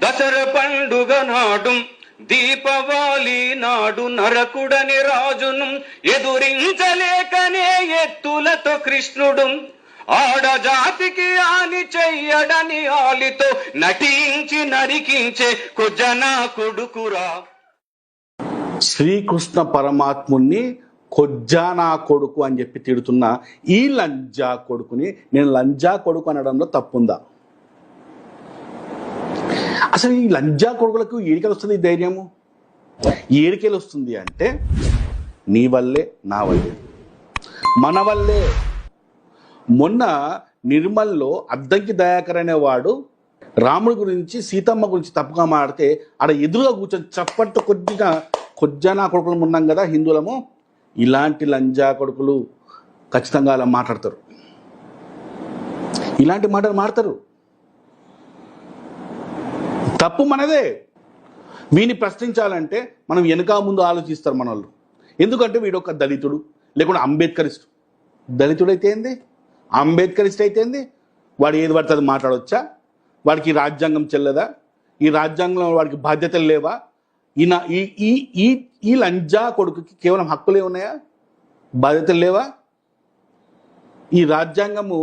దసర పండుగ నాడు దీపావళి నాడు నరకుడని రాజును ఎదురించలేకనే ఎత్తులతో కృష్ణుడు ఆడజాతికి హాని చెయ్యడని ఆలితో నటించి నరికించే కుజన కొడుకురా. శ్రీకృష్ణ పరమాత్ముణ్ణి కొజ్జానా కొడుకు అని చెప్పి తిడుతున్న ఈ లంజా కొడుకుని నేను లంజా కొడుకు అనడంలో తప్పుందా? అసలు ఈ లంజా కొడుకులకు ఏడికెళ్ళి వస్తుంది ఈ ధైర్యము? ఏడికెళ్ళి వస్తుంది అంటే నీ వల్లే, నా వల్లే, మన వల్లే. మొన్న నిర్మల్లో అద్దంకి దయాకర్ అనేవాడు రాముడి గురించి సీతమ్మ గురించి తప్పుగా మాడితే ఆడ ఎదురుగా కూర్చొని చప్పట్టు కొద్దిగా కొజ్జానా కొడుకులు ఉన్నాం కదా హిందువులము, ఇలాంటి లంజా కొడుకులు ఖచ్చితంగా అలా మాట్లాడతారు, ఇలాంటి మాటలు మాడతారు. తప్పు మనదే. వీని ప్రశ్నించాలంటే మనం వెనుక ముందు ఆలోచిస్తారు మన వాళ్ళు. ఎందుకంటే వీడు ఒక దళితుడు, లేకుంటే అంబేద్కరిస్ట్. దళితుడైతే ఏంది, అంబేద్కరిస్ట్ అయితే ఏంది, వాడు ఏది పడితే అది మాట్లాడవచ్చా? వాడికి రాజ్యాంగం చెల్లదా? ఈ రాజ్యాంగంలో వాడికి బాధ్యతలు లేవా? ఈయన ఈ లంజా కొడుకుకి కేవలం హక్కులే ఉన్నాయా? బాధ్యతలు లేవా? ఈ రాజ్యాంగము